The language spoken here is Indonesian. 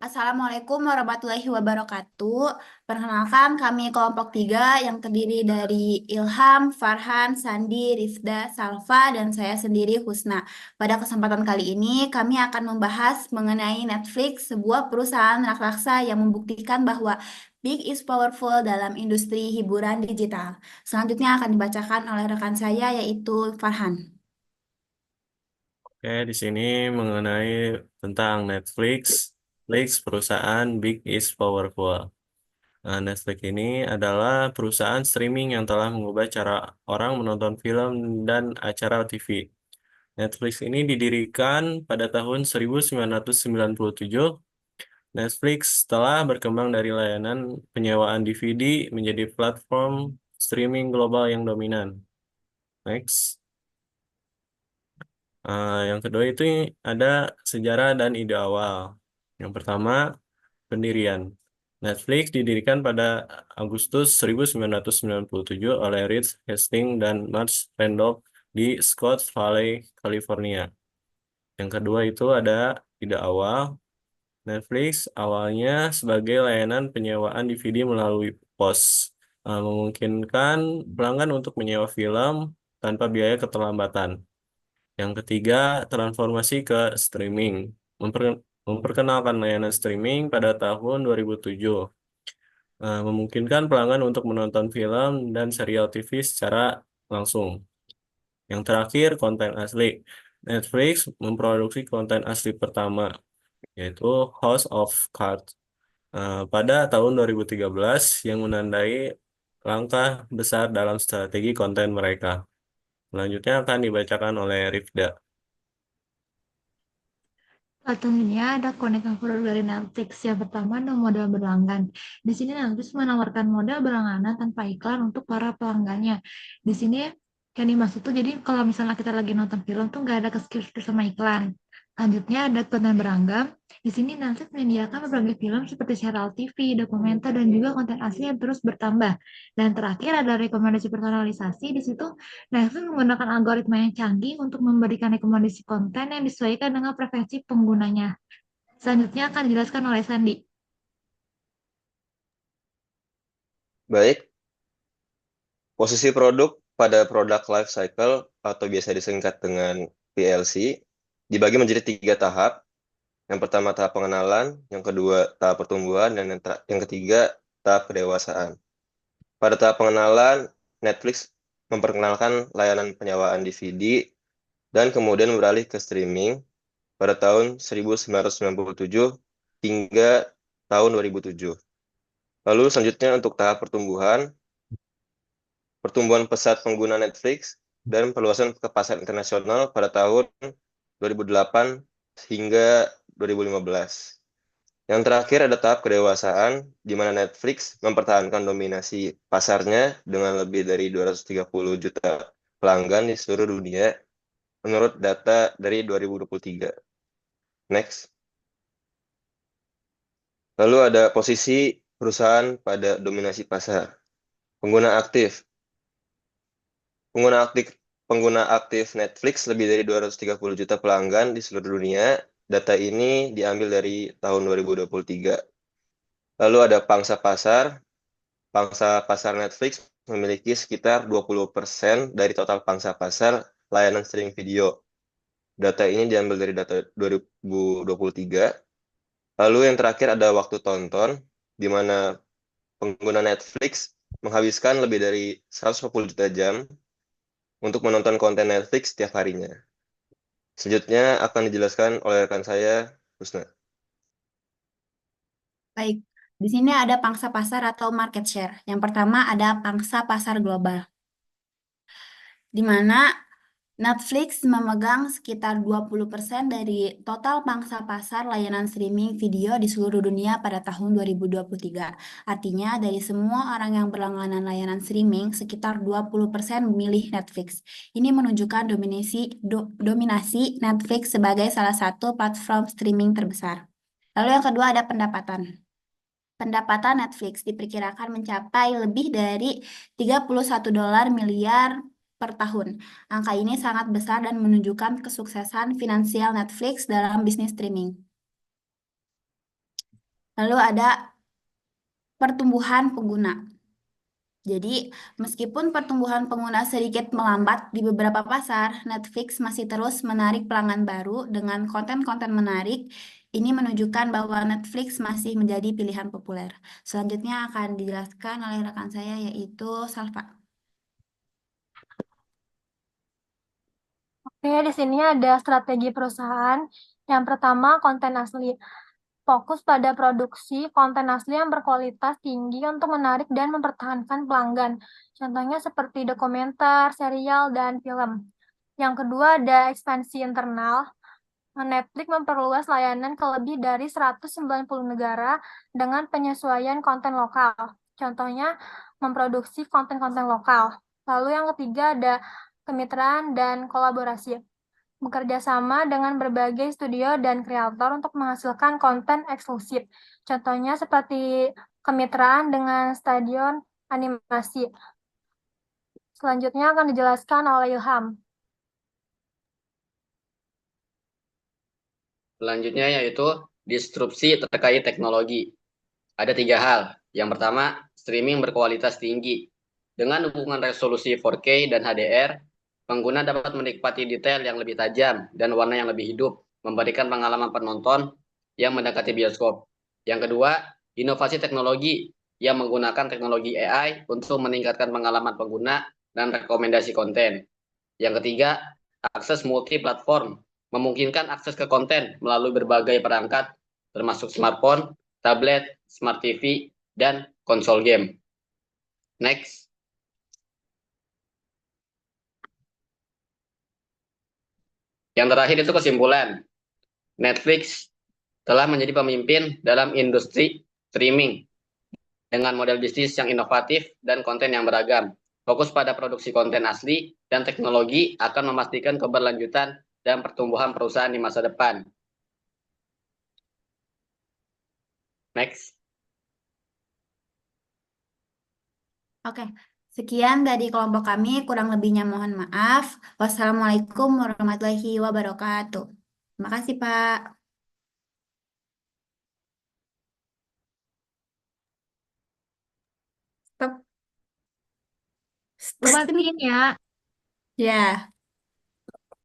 Assalamualaikum warahmatullahi wabarakatuh. Perkenalkan kami kelompok 3 yang terdiri dari Ilham, Farhan, Sandi, Rifda, Salva, dan saya sendiri Husna. Pada kesempatan kali ini kami akan membahas mengenai Netflix, sebuah perusahaan raksasa yang membuktikan bahwa Big is powerful dalam industri hiburan digital. Selanjutnya akan dibacakan oleh rekan saya yaitu Farhan. Oke, di sini mengenai tentang Netflix. Netflix perusahaan Big is Powerful. Nah, Netflix ini adalah perusahaan streaming yang telah mengubah cara orang menonton film dan acara TV. Netflix ini didirikan pada tahun 1997. Netflix telah berkembang dari layanan penyewaan DVD menjadi platform streaming global yang dominan. Next. Yang kedua itu ada sejarah dan ide awal. Yang pertama, pendirian. Netflix didirikan pada Agustus 1997 oleh Reed Hastings dan Mark Randolph di Scotts Valley, California. Yang kedua itu ada ide awal. Netflix awalnya sebagai layanan penyewaan DVD melalui pos, memungkinkan pelanggan untuk menyewa film tanpa biaya keterlambatan. Yang ketiga, transformasi ke streaming. Memperkenalkan layanan streaming pada tahun 2007. Memungkinkan pelanggan untuk menonton film dan serial TV secara langsung. Yang terakhir, konten asli. Netflix memproduksi konten asli pertama, yaitu House of Cards, pada tahun 2013 yang menandai langkah besar dalam strategi konten mereka. Selanjutnya akan dibacakan oleh Rifda. Contohnya ada konten produk dari Netflix. Yang pertama ada modal berlangganan. Di sini Netflix menawarkan modal berlangganan tanpa iklan untuk para pelanggannya. Di sini yang dimaksud tuh jadi kalau misalnya kita lagi nonton film tuh nggak ada skip sama iklan. Selanjutnya ada konten beragam. Di sini Netflix menyediakan berbagai film seperti serial TV, dokumenter, dan juga konten asli yang terus bertambah. Dan terakhir ada rekomendasi personalisasi. Di situ Netflix menggunakan algoritma yang canggih untuk memberikan rekomendasi konten yang disesuaikan dengan preferensi penggunanya. Selanjutnya akan dijelaskan oleh Sandi. Baik, posisi produk pada produk life cycle atau biasa disingkat dengan PLC dibagi menjadi 3 tahap. Yang pertama tahap pengenalan, yang kedua tahap pertumbuhan, dan yang ketiga tahap kedewasaan. Pada tahap pengenalan, Netflix memperkenalkan layanan penyewaan DVD dan kemudian beralih ke streaming pada tahun 1997 hingga tahun 2007. Lalu selanjutnya untuk tahap pertumbuhan pesat pengguna Netflix, dan perluasan ke pasar internasional pada tahun 2008 hingga 2015. Yang terakhir ada tahap kedewasaan, di mana Netflix mempertahankan dominasi pasarnya dengan lebih dari 230 juta pelanggan di seluruh dunia, menurut data dari 2023. Next. Lalu ada posisi perusahaan pada dominasi pasar. Pengguna aktif. Pengguna aktif Netflix lebih dari 230 juta pelanggan di seluruh dunia. Data ini diambil dari tahun 2023. Lalu ada pangsa pasar. Pangsa pasar Netflix memiliki sekitar 20% dari total pangsa pasar layanan streaming video. Data ini diambil dari data 2023. Lalu yang terakhir ada waktu tonton, di mana pengguna Netflix menghabiskan lebih dari 150 juta jam untuk menonton konten Netflix setiap harinya. Selanjutnya akan dijelaskan oleh rekan saya, Husna. Baik, di sini ada pangsa pasar atau market share. Yang pertama ada pangsa pasar global, di mana Netflix memegang sekitar 20% dari total pangsa pasar layanan streaming video di seluruh dunia pada tahun 2023. Artinya, dari semua orang yang berlangganan layanan streaming, sekitar 20% memilih Netflix. Ini menunjukkan dominasi Netflix sebagai salah satu platform streaming terbesar. Lalu yang kedua ada pendapatan. Pendapatan Netflix diperkirakan mencapai lebih dari 31 dolar miliar per tahun. Angka ini sangat besar dan menunjukkan kesuksesan finansial Netflix dalam bisnis streaming. Lalu ada pertumbuhan pengguna. Jadi, meskipun pertumbuhan pengguna sedikit melambat di beberapa pasar, Netflix masih terus menarik pelanggan baru dengan konten-konten menarik. Ini menunjukkan bahwa Netflix masih menjadi pilihan populer. Selanjutnya akan dijelaskan oleh rekan saya, yaitu Salva. Oke, di sini ada strategi perusahaan. Yang pertama, konten asli. Fokus pada produksi konten asli yang berkualitas tinggi untuk menarik dan mempertahankan pelanggan. Contohnya seperti dokumenter, serial, dan film. Yang kedua ada ekspansi internal. Netflix memperluas layanan ke lebih dari 190 negara dengan penyesuaian konten lokal. Contohnya memproduksi konten-konten lokal. Lalu yang ketiga ada kemitraan dan kolaborasi. Bekerja sama dengan berbagai studio dan kreator untuk menghasilkan konten eksklusif. Contohnya seperti kemitraan dengan stadion animasi. Selanjutnya akan dijelaskan oleh Ilham. Selanjutnya yaitu disrupsi terkait teknologi. Ada 3 hal. Yang pertama, streaming berkualitas tinggi. Dengan hubungan resolusi 4K dan HDR, pengguna dapat menikmati detail yang lebih tajam dan warna yang lebih hidup, memberikan pengalaman penonton yang mendekati bioskop. Yang kedua, inovasi teknologi yang menggunakan teknologi AI untuk meningkatkan pengalaman pengguna dan rekomendasi konten. Yang ketiga, akses multi-platform memungkinkan akses ke konten melalui berbagai perangkat, termasuk smartphone, tablet, smart TV, dan konsol game. Next. Yang terakhir itu kesimpulan. Netflix telah menjadi pemimpin dalam industri streaming dengan model bisnis yang inovatif dan konten yang beragam. Fokus pada produksi konten asli dan teknologi akan memastikan keberlanjutan dan pertumbuhan perusahaan di masa depan. Next. Oke, sekian dari kelompok kami. Kurang lebihnya mohon maaf. Wassalamualaikum warahmatullahi wabarakatuh. Terima kasih, Pak. Stop. Gue matiin ya. Ya.